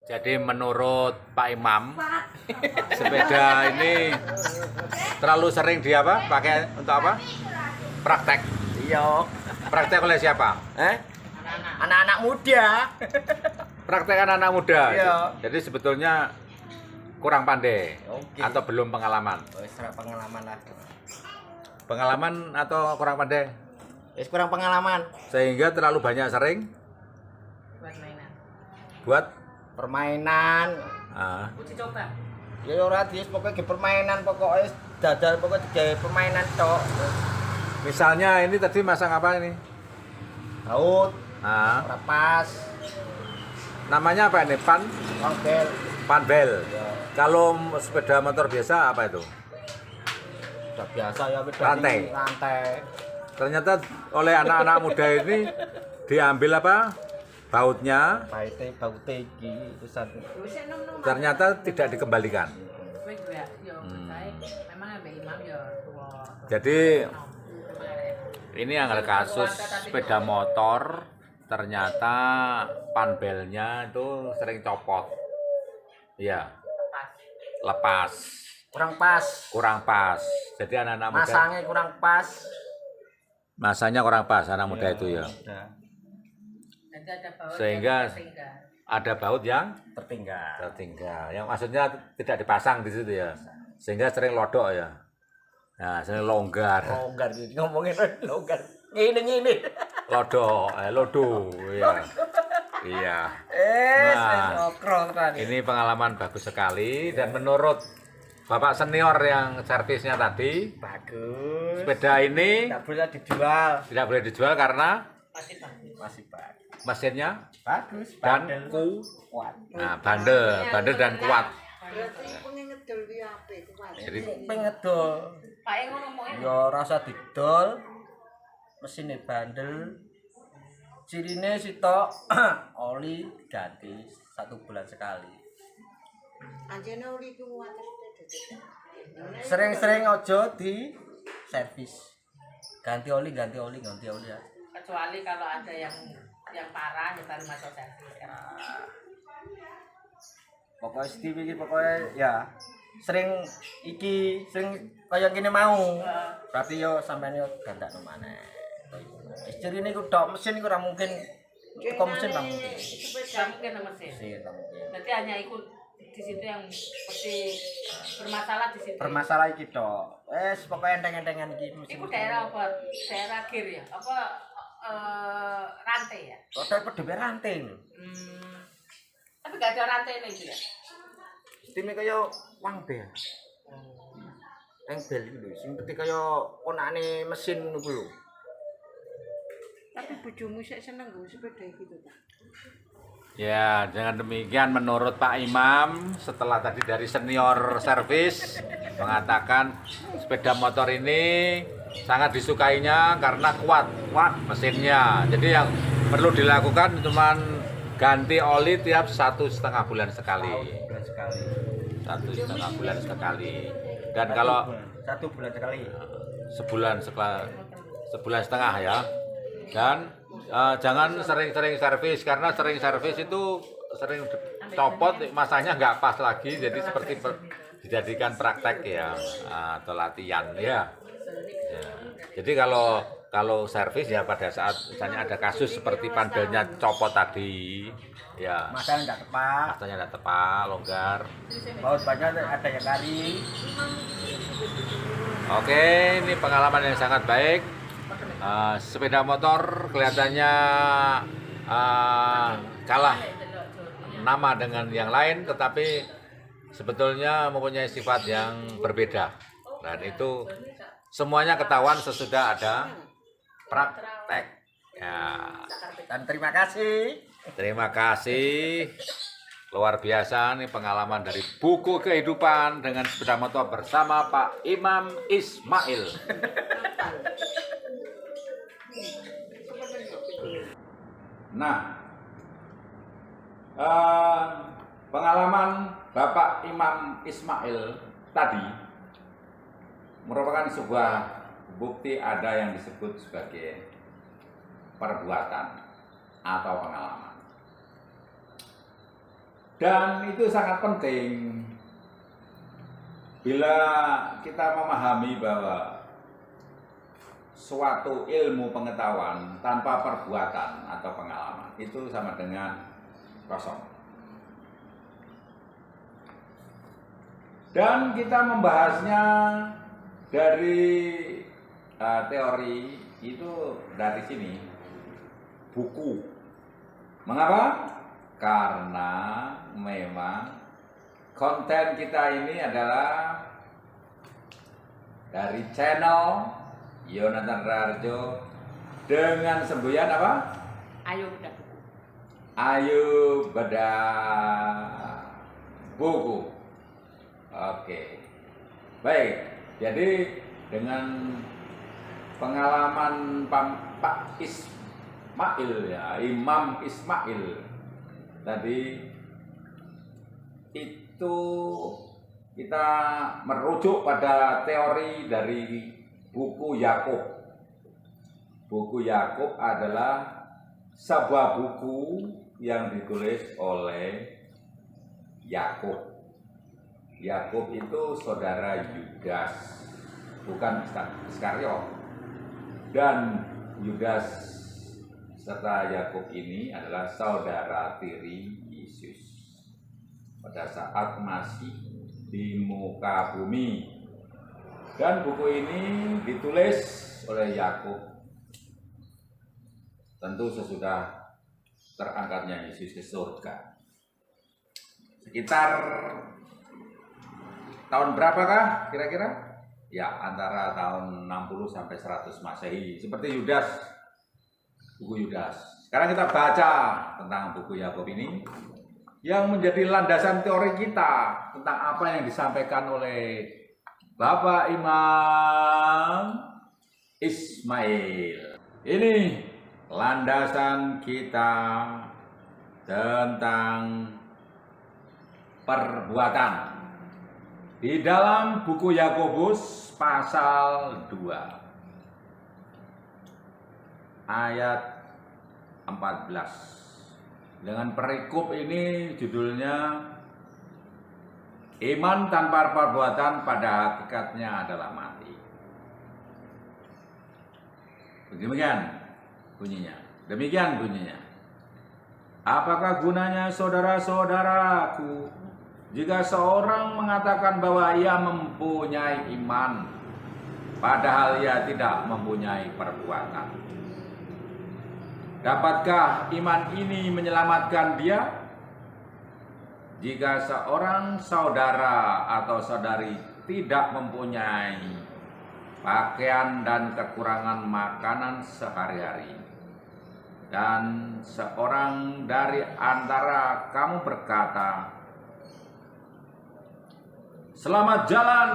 Jadi menurut Pak Imam, sepeda ini terlalu sering di apa? Pakai untuk apa? Praktek. Iya. Praktek oleh siapa? Anak-anak muda. Praktek anak muda. Iya. Jadi sebetulnya kurang pandai Oke. atau belum pengalaman. Wis pengalaman lah. Pengalaman atau kurang pandai Wis kurang pengalaman. sehingga terlalu banyak sering buat Permainan. Uji coba. Ya ora dis pokoke permainan pokoke dadal pokoke digawe permainan tok. misalnya ini tadi masang apa ini? Baut, Nah, ora pas. namanya apa ini? Bel. Panbel. Ya, Kalau sepeda motor biasa apa itu? udah biasa ya wis Rantai. Rantai. Ternyata oleh anak-anak muda ini diambil apa? Bautnya, Baute iki pisan. ternyata tidak dikembalikan. Wis ya, yo percaya. Memang ambek Imam yo tua. Jadi ini yang ada kasus sepeda motor, ternyata panbelnya itu sering copot. Iya, Pas. lepas, Kurang pas. kurang pas. Jadi anak-anak muda Masangnya kurang pas. masanya kurang pas anak muda itu ya. Udah Jadi ada baut Sehingga- yang tertinggal. Ada baut yang tertinggal. tertinggal, yang maksudnya tidak dipasang di situ ya, sehingga sering lodok ya. Nah, sering longgar, Longgar jadi ngomongin longgar. Ngene. lodok, lodo, iya, iya. Nah, Okrong tadi. Ini pengalaman bagus sekali dan menurut Bapak senior yang servisnya tadi, Bagus. sepeda ini Tidak boleh dijual. tidak boleh dijual karena Pasti bagus. Masih bagus. mesinnya Bagus. dan bandel, kuat. nah, bandel dan kuat. Jadi Pengedol. Pak yang ngomongin Ya rasa didol. Mesinnya bandel. Cirine sitok oli diganti 1 bulan sekali. Sering-sering ojo di servis. Ganti oli ya. kecuali kalau ada yang parah ya baru masuk servis kan. Pokoknya Steve iki pokoknya ya sering kaya gini mau. Berarti yo sampean yo gandakno maneh. Istri ini tok mesin iku ora mungkin kok mesin ora mungkin. Nggak mungkin sama mesin. Mesin ora mungkin. Berarti hanya ikut di situ yang pasti bermasalah di situ. Bermasalah iki tok. Wes pokoknya enteng-entengan iki mesin. Itu daerah apa? Daerah gear ya? Apa rantai ya? Kok pedhe ranting. Tapi gak ada rantai itu ya? Stime kaya wang bel. Yang bel iki lho, sing ketika kaya onane mesin niku lho. Tapi bojomu sik seneng nggo sepeda iki to, Pak. ya, dengan demikian menurut Pak Imam setelah tadi dari senior servis mengatakan sepeda motor ini sangat disukainya karena kuat mesinnya. Jadi yang perlu dilakukan cuman ganti oli tiap 1,5 bulan sekali. 1,5 bulan sekali. Dan kalau 1 bulan sekali. sebulan setengah ya. Dan jangan sering-sering servis karena sering servis itu sering copot, masanya nggak pas lagi, jadi seperti dijadikan praktek ya atau latihan ya. Ya. Jadi kalau servis ya pada saat misalnya ada kasus seperti pandelnya copot tadi ya, Masanya enggak tepat, longgar. baut banyak ada yang kari. Oke, ini pengalaman yang sangat baik. Sepeda motor kelihatannya kalah nama dengan yang lain, tetapi sebetulnya mempunyai sifat yang berbeda. Dan itu semuanya ketahuan sesudah ada praktek. Ya, Dan terima kasih. terima kasih. Luar biasa nih pengalaman dari buku kehidupan dengan sepeda motor bersama Pak Imam Ismail. Nah, pengalaman Bapak Imam Ismail tadi merupakan sebuah bukti ada yang disebut sebagai perbuatan atau pengalaman. Dan itu sangat penting bila kita memahami bahwa suatu ilmu pengetahuan tanpa perbuatan atau pengalaman itu sama dengan kosong. Dan kita membahasnya dari teori itu dari sini, buku. Mengapa? Karena memang konten kita ini adalah dari channel Yonatan Rarjo dengan semboyan apa? Ayo udah buku. Ayo bedah buku. Oke. Baik. Jadi dengan pengalaman Pak Ismail ya, Imam Ismail tadi itu kita merujuk pada teori dari buku Yakub. Buku Yakub adalah sebuah buku yang ditulis oleh Yakub. Yakub itu saudara Yudas, bukan Iskariot. Dan Yudas serta Yakub ini adalah saudara tiri Yesus pada saat masih di muka bumi. Dan buku ini ditulis oleh Yakub tentu sesudah terangkatnya Yesus ke surga. Sekitar tahun berapakah kira-kira? Ya, antara tahun 60 sampai 100 Masehi. Seperti Yudas, buku Yudas. Sekarang kita baca tentang buku Yakub ini yang menjadi landasan teori kita tentang apa yang disampaikan oleh Bapak Imam Ismail. Ini landasan kita tentang perbuatan di dalam buku Yakobus pasal 2 ayat 14. Dengan perikop ini judulnya iman tanpa perbuatan pada hakikatnya adalah mati. Demikian bunyinya. Apakah gunanya saudara-saudaraku jika seorang mengatakan bahwa ia mempunyai iman padahal ia tidak mempunyai perbuatan? Dapatkah iman ini menyelamatkan dia? Jika seorang saudara atau saudari tidak mempunyai pakaian dan kekurangan makanan sehari-hari, dan seorang dari antara kamu berkata, "Selamat jalan,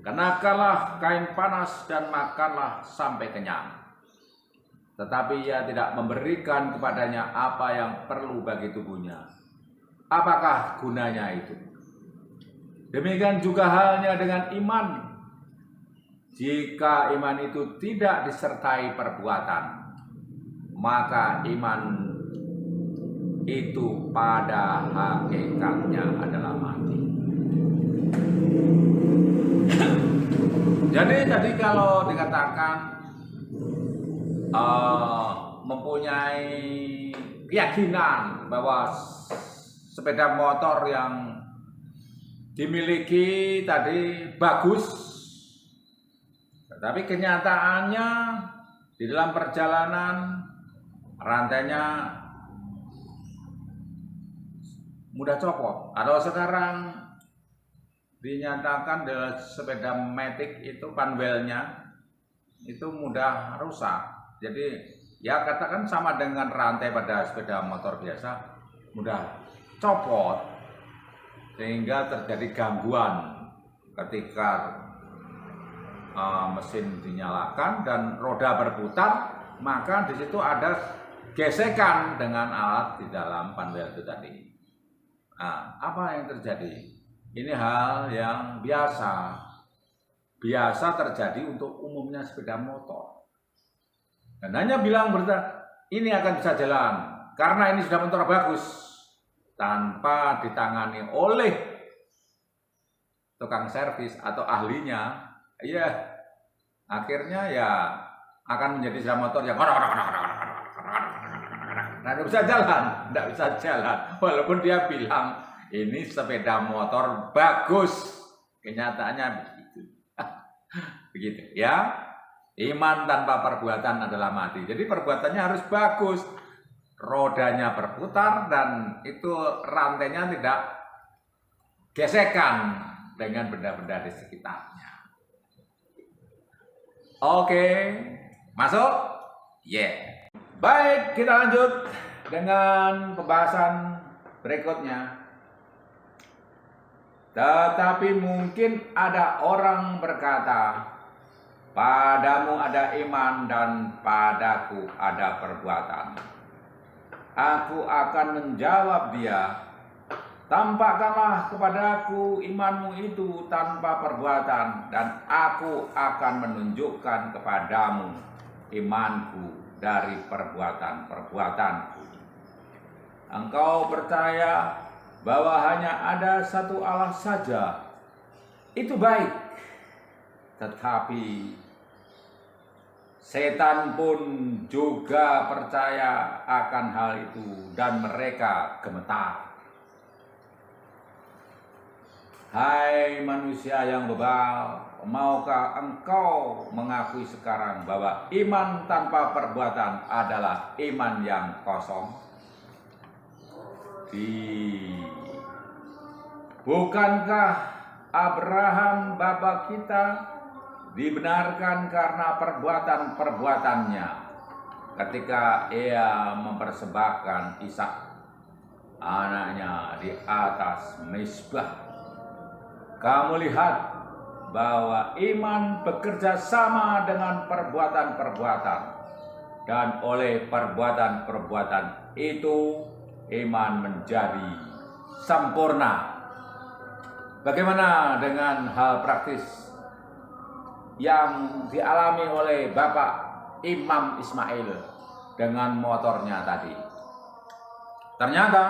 kenakanlah kain panas dan makanlah sampai kenyang," tetapi ia tidak memberikan kepadanya apa yang perlu bagi tubuhnya, apakah gunanya itu? Demikian juga halnya dengan iman. Jika iman itu tidak disertai perbuatan, maka iman itu pada hakikatnya adalah mati. Jadi kalau dikatakan mempunyai keyakinan bahwa sepeda motor yang dimiliki tadi bagus, tetapi kenyataannya di dalam perjalanan rantainya mudah copot, atau sekarang dinyatakan dari sepeda matic itu panwelnya itu mudah rusak. Jadi ya katakan sama dengan rantai pada sepeda motor biasa, mudah copot sehingga terjadi gangguan ketika mesin dinyalakan dan roda berputar, maka di situ ada gesekan dengan alat di dalam panwel itu tadi. Nah, apa yang terjadi? Ini hal yang biasa terjadi untuk umumnya sepeda motor. Dan hanya bilang ini akan bisa jalan karena ini sudah motor bagus tanpa ditangani oleh tukang servis atau ahlinya, ya akhirnya ya akan menjadi sepeda motor yang nggak bisa jalan, walaupun dia bilang ini sepeda motor bagus, kenyataannya begitu, begitu ya. Iman tanpa perbuatan adalah mati. Jadi perbuatannya harus bagus, rodanya berputar dan itu rantainya tidak gesekan dengan benda-benda di sekitarnya. Oke, masuk? Yeah. Baik, kita lanjut dengan pembahasan berikutnya. Tetapi mungkin ada orang berkata, padamu ada iman dan padaku ada perbuatan. Aku akan menjawab dia, tampakkanlah kepadaku imanmu itu tanpa perbuatan, dan aku akan menunjukkan kepadamu imanku dari perbuatan-perbuatanku. Engkau percaya bahwa hanya ada satu Allah saja, itu baik. Tetapi setan pun juga percaya akan hal itu dan mereka gemetar. Hai manusia yang bebal, maukah engkau mengakui sekarang bahwa iman tanpa perbuatan adalah iman yang kosong? Bukankah Abraham bapa kita dibenarkan karena perbuatan-perbuatannya ketika ia mempersembahkan Ishak anaknya di atas mezbah? Kamu lihat bahwa iman bekerja sama dengan perbuatan-perbuatan, dan oleh perbuatan-perbuatan itu iman menjadi sempurna. Bagaimana dengan hal praktis yang dialami oleh Bapak Imam Ismail dengan motornya tadi? Ternyata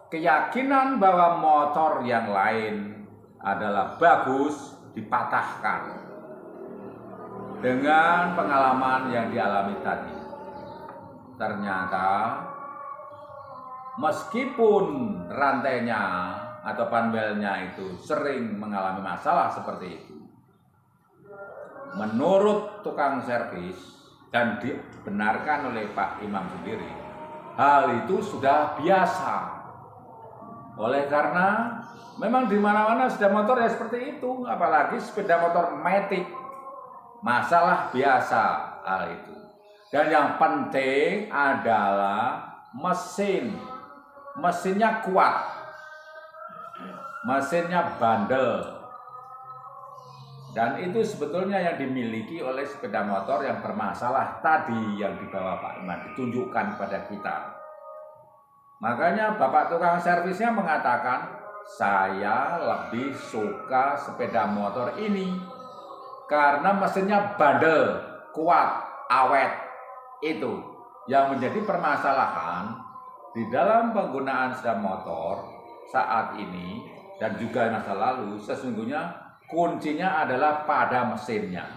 keyakinan bahwa motor yang lain adalah bagus dipatahkan dengan pengalaman yang dialami tadi. Ternyata meskipun rantainya atau panbelnya itu sering mengalami masalah seperti itu, menurut tukang servis dan dibenarkan oleh Pak Imam sendiri, hal itu sudah biasa. Oleh karena memang di mana-mana sepeda motor ya seperti itu, apalagi sepeda motor matic, masalah biasa hal itu. Dan yang penting adalah mesinnya kuat, mesinnya bandel, dan itu sebetulnya yang dimiliki oleh sepeda motor yang bermasalah tadi yang dibawa Pak Iman, ditunjukkan kepada kita. Makanya Bapak tukang servisnya mengatakan, saya lebih suka sepeda motor ini karena mesinnya bandel, kuat, awet. Itu yang menjadi permasalahan di dalam penggunaan sepeda motor saat ini dan juga masa lalu. Sesungguhnya kuncinya adalah pada mesinnya.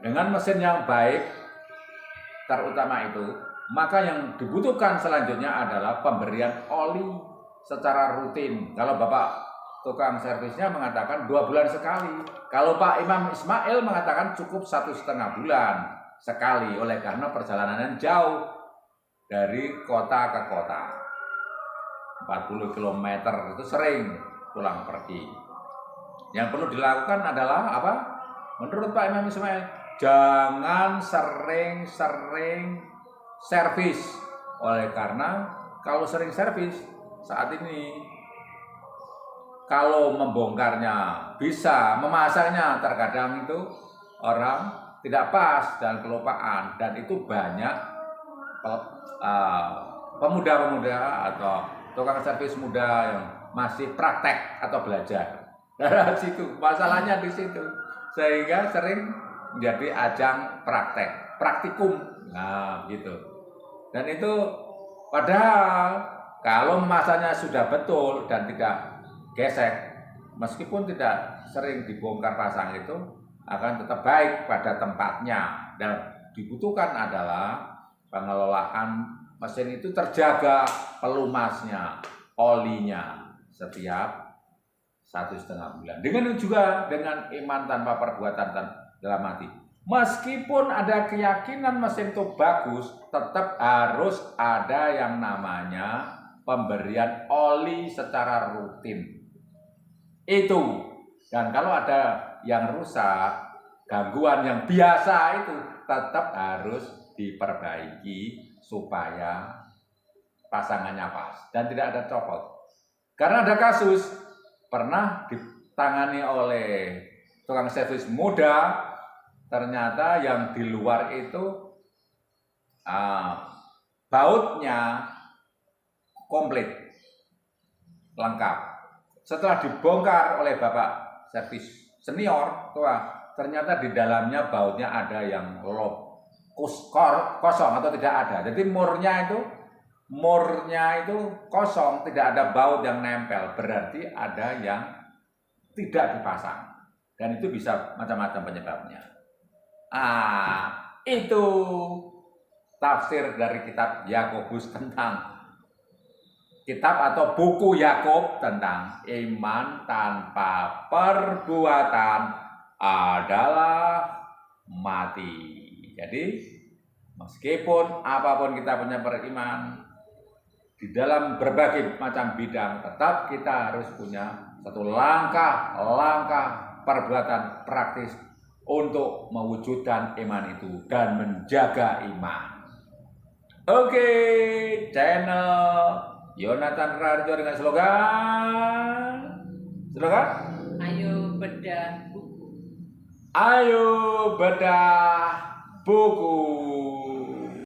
Dengan mesin yang baik, terutama itu, maka yang dibutuhkan selanjutnya adalah pemberian oli secara rutin. Kalau Bapak tukang servisnya mengatakan 2 bulan sekali, kalau Pak Imam Ismail mengatakan cukup 1,5 bulan sekali, oleh karena perjalanan jauh dari kota ke kota, 40 km itu sering pulang pergi. Yang perlu dilakukan adalah apa? Menurut Pak Imam Ismail, jangan sering-sering servis. Oleh karena kalau sering servis saat ini, kalau membongkarnya bisa, memasangnya terkadang itu orang tidak pas dan kelupaan, dan itu banyak pemuda-pemuda atau tukang servis muda yang masih praktek atau belajar. Dari situ masalahnya, di situ, sehingga sering menjadi ajang praktikum. Nah, gitu. Dan itu padahal kalau masanya sudah betul dan tidak gesek, meskipun tidak sering dibongkar pasang itu akan tetap baik pada tempatnya. Dan dibutuhkan adalah pengelolaan mesin itu terjaga pelumasnya, olinya setiap 1,5 bulan. Dengan juga dengan iman tanpa perbuatan dalam hati. Meskipun ada keyakinan mesin itu bagus, tetap harus ada yang namanya pemberian oli secara rutin. Itu. Dan kalau ada yang rusak, gangguan yang biasa itu tetap harus diperbaiki supaya pasangannya pas dan tidak ada copot. Karena ada kasus pernah ditangani oleh tukang servis muda, ternyata yang di luar itu bautnya komplit, lengkap. Setelah dibongkar oleh bapak servis senior, ternyata di dalamnya bautnya ada yang kosong atau tidak ada. Jadi murnya itu kosong, tidak ada baut yang nempel, berarti ada yang tidak dipasang. Dan itu bisa macam-macam penyebabnya. Itu tafsir dari kitab Yakobus tentang kitab atau buku Yakub tentang iman tanpa perbuatan adalah mati. Jadi meskipun apapun kita punya beriman di dalam berbagai macam bidang, tetap kita harus punya satu langkah perbuatan praktis untuk mewujudkan iman itu dan menjaga iman. Oke, channel Yonatan Radio dengan slogan Ayo bedah buku. Ayo bedah buku.